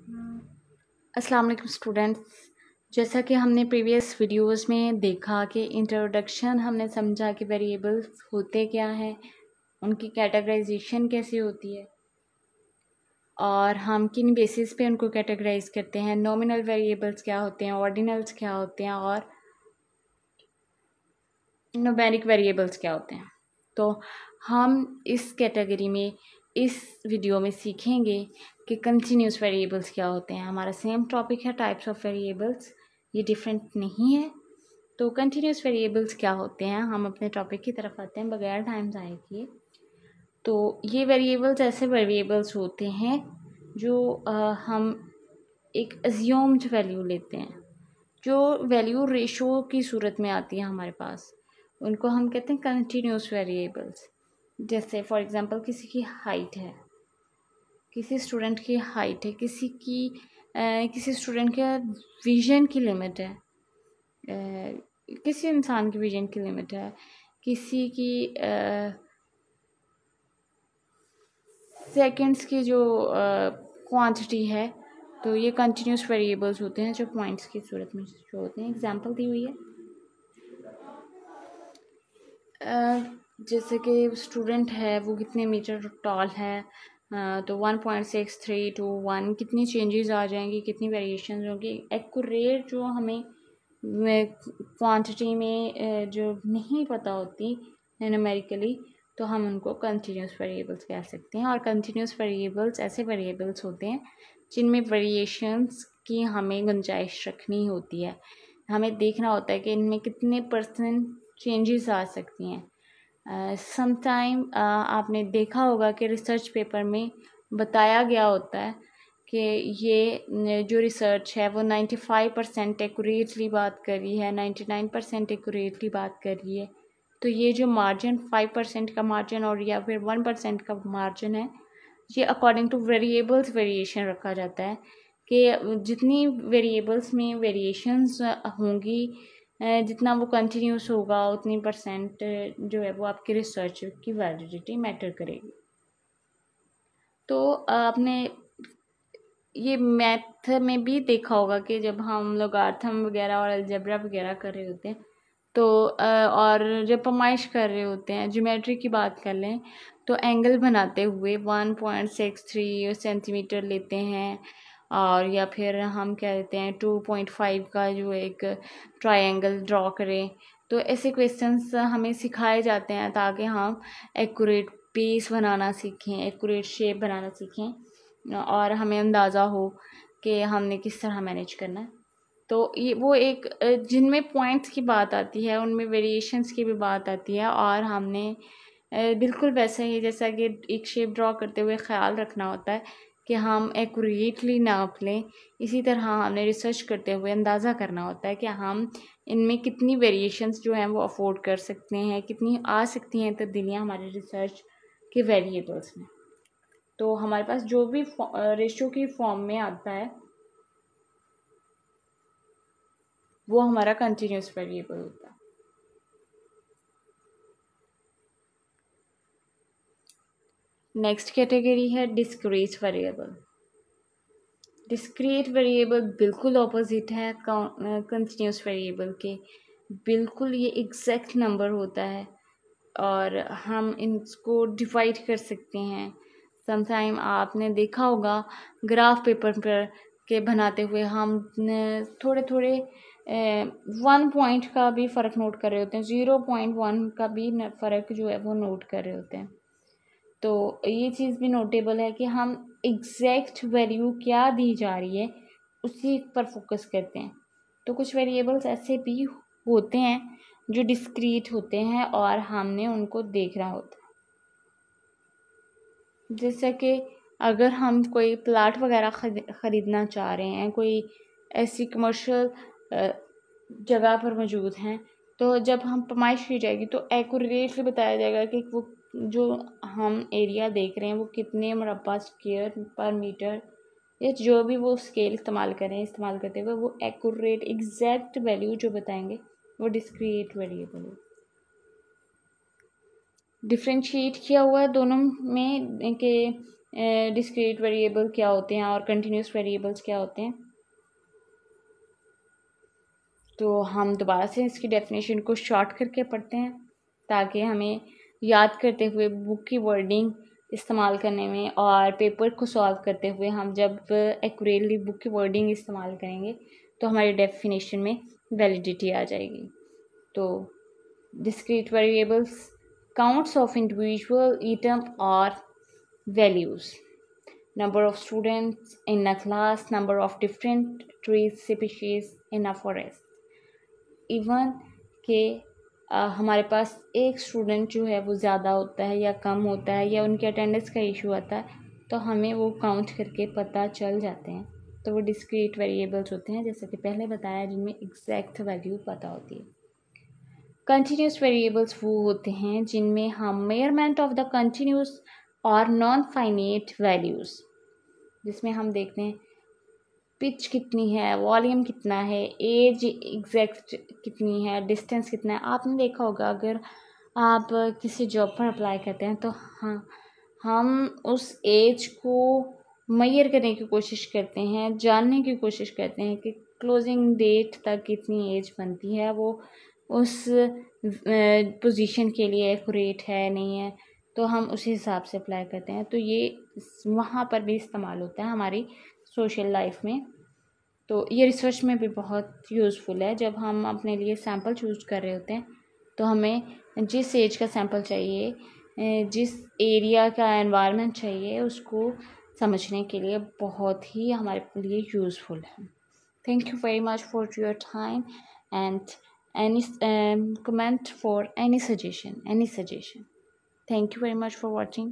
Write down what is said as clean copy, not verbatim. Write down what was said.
अस्सलाम वालेकुम स्टूडेंट्स। जैसा कि हमने प्रीवियस वीडियोस में देखा कि इंट्रोडक्शन हमने समझा कि वेरिएबल्स होते क्या हैं, उनकी कैटेगराइजेशन कैसे होती है और हम किन बेसिस पे उनको कैटेगराइज करते हैं। नॉमिनल वेरिएबल्स क्या होते हैं, ऑर्डिनल्स क्या होते हैं और न्यूमेरिक वेरिएबल्स क्या होते हैं। तो हम इस कैटेगरी में इस वीडियो में सीखेंगे कि कंटिन्यूस वेरिएबल्स क्या होते हैं। हमारा सेम टॉपिक है टाइप्स ऑफ वेरिएबल्स, ये डिफरेंट नहीं है। तो कंटिन्यूस वेरिएबल्स क्या होते हैं, हम अपने टॉपिक की तरफ आते हैं बगैर टाइम ज़ाया किए। तो ये वेरिएबल्स ऐसे वेरिएबल्स होते हैं जो हम एक अज्यूम्ड वैल्यू लेते हैं, जो वैल्यू रेशो की सूरत में आती है हमारे पास, उनको हम कहते हैं कंटिन्यूस वेरिएबल्स। जैसे फॉर एग्जांपल किसी की हाइट है, किसी स्टूडेंट की हाइट है, किसी स्टूडेंट का विजन की लिमिट है, किसी इंसान की विजन की लिमिट है, किसी की सेकंड्स की जो क्वांटिटी है। तो ये कंटिन्यूस वेरिएबल्स होते हैं जो पॉइंट्स की सूरत में जो होते हैं। एग्जांपल दी हुई है जैसे कि स्टूडेंट है वो कितने मीटर टॉल है, तो 1.63 to 1 कितनी चेंजेस आ जाएंगी, कितनी वेरिएशन होंगी। एक्यूरेट जो हमें क्वांटिटी में जो नहीं पता होती न्यूमेरिकली, तो हम उनको कंटिन्यूस वेरिएबल्स कह सकते हैं। और कंटिन्यूस वेरिएबल्स ऐसे वेरिएबल्स होते हैं जिनमें वेरिएशंस की हमें गुंजाइश रखनी होती है। हमें देखना होता है कि इनमें कितने परसेंट चेंजेस आ सकती हैं। समटाइम आपने देखा होगा कि रिसर्च पेपर में बताया गया होता है कि ये जो रिसर्च है वो 95% एक्यूरेटली बात कर रही है, 99% एक्यूरेटली बात कर रही है। तो ये जो मार्जिन 5% का मार्जिन और या फिर 1% का मार्जिन है, ये अकॉर्डिंग टू वेरिएबल्स वेरिएशन रखा जाता है कि जितनी वेरिएबल्स में वेरिएशंस होंगी, जितना वो कंटिन्यूस होगा, उतनी परसेंट जो है वो आपकी रिसर्च की वैलिडिटी मैटर करेगी। तो आपने ये मैथ में भी देखा होगा कि जब हम लोगार्थम वगैरह और अलजेब्रा वगैरह कर रहे होते हैं, तो और जब पैमाइश कर रहे होते हैं, ज्योमेट्री की बात कर लें, तो एंगल बनाते हुए 1.63 सेंटीमीटर लेते हैं, और या फिर हम क्या लेते हैं 2.5 का जो एक ट्रायंगल ड्रॉ करें। तो ऐसे क्वेश्चंस हमें सिखाए जाते हैं ताकि हम एक्यूरेट बेस बनाना सीखें, एक्यूरेट शेप बनाना सीखें और हमें अंदाज़ा हो कि हमने किस तरह मैनेज करना है। तो ये वो एक जिनमें पॉइंट्स की बात आती है उनमें वेरिएशंस की भी बात आती है, और हमने बिल्कुल वैसे ही जैसा कि एक शेप ड्रॉ करते हुए ख्याल रखना होता है कि हम एक्यूरेटली नाप लें, इसी तरह हमने रिसर्च करते हुए अंदाज़ा करना होता है कि हम इनमें कितनी वेरिएशंस जो हैं वो अफोर्ड कर सकते हैं, कितनी आ सकती हैं तब्दीलियाँ हमारे रिसर्च के वेरिएबल्स में। तो हमारे पास जो भी रेशो की फॉर्म में आता है वो हमारा कंटिन्यूस वेरिएबल होता है। नेक्स्ट कैटेगरी है डिस्क्रीट वेरिएबल। डिस्क्रीट वेरिएबल बिल्कुल ऑपोजिट है कंटिन्यूस वेरिएबल के, बिल्कुल ये एग्जैक्ट नंबर होता है और हम इनको डिवाइड कर सकते हैं। समटाइम आपने देखा होगा ग्राफ पेपर पर के बनाते हुए हम थोड़े थोड़े 1 पॉइंट का भी फ़र्क नोट कर रहे होते हैं, 0.1 का भी फ़र्क जो है वो नोट कर रहे होते हैं। तो ये चीज़ भी नोटेबल है कि हम एग्जैक्ट वैल्यू क्या दी जा रही है उसी पर फोकस करते हैं। तो कुछ वेरिएबल्स ऐसे भी होते हैं जो डिस्क्रीट होते हैं और हमने उनको देखना होता है। जैसे कि अगर हम कोई प्लाट वगैरह ख़रीदना चाह रहे हैं, कोई ऐसी कमर्शियल जगह पर मौजूद हैं, तो जब हम पैमाइश की जाएगी तो एक्यूरेटली बताया जाएगा कि वो जो हम एरिया देख रहे हैं वो कितने मुरब्बा स्क्वायर पर मीटर, या जो भी वो स्केल इस्तेमाल करें, इस्तेमाल करते हुए वो एक्यूरेट एग्जैक्ट वैल्यू जो बताएंगे वो डिस्क्रीट वेरिएबल है। डिफ्रेंशिएट किया हुआ है दोनों में कि डिस्क्रीट वेरिएबल क्या होते हैं और कंटिन्यूस वेरिएबल्स क्या होते हैं। तो हम दोबारा से इसकी डेफिनेशन को शॉर्ट करके पढ़ते हैं ताकि हमें याद करते हुए बुक की वर्डिंग इस्तेमाल करने में और पेपर को सॉल्व करते हुए हम जब एक्यूरेटली बुक की वर्डिंग इस्तेमाल करेंगे तो हमारी डेफिनेशन में वैलिडिटी आ जाएगी। तो discrete variables counts of individual item और values, number of students in a class, number of different trees species in a forest। Even के हमारे पास एक स्टूडेंट जो है वो ज़्यादा होता है या कम होता है या उनके अटेंडेंस का इशू आता है तो हमें वो काउंट करके पता चल जाते हैं। तो वो डिस्क्रीट वेरिएबल्स होते हैं जैसे कि पहले बताया, जिनमें एग्जैक्ट वैल्यू पता होती है। कंटिन्यूस वेरिएबल्स वो होते हैं जिनमें हम मेजरमेंट ऑफ द कंटिन्यूस और नॉन फाइनाइट वैल्यूज़, जिसमें हम देखते हैं पिच कितनी है, वॉल्यूम कितना है, एज एग्जैक्ट कितनी है, डिस्टेंस कितना है। आपने देखा होगा अगर आप किसी जॉब पर अप्लाई करते हैं तो हाँ, हम उस एज को मेजर करने की कोशिश करते हैं, जानने की कोशिश करते हैं कि क्लोजिंग डेट तक कितनी एज बनती है, वो उस पोजीशन के लिए एक्यूरेट है नहीं है, तो हम उसी हिसाब से अप्लाई करते हैं। तो ये वहाँ पर भी इस्तेमाल होता है हमारी सोशल लाइफ में। तो ये रिसर्च में भी बहुत यूज़फुल है। जब हम अपने लिए सैंपल चूज़ कर रहे होते हैं तो हमें जिस एज का सैंपल चाहिए, जिस एरिया का एनवायरनमेंट चाहिए, उसको समझने के लिए बहुत ही हमारे लिए यूज़फुल है। Thank you very much for your time and any comment for any suggestion. Thank you very much for watching.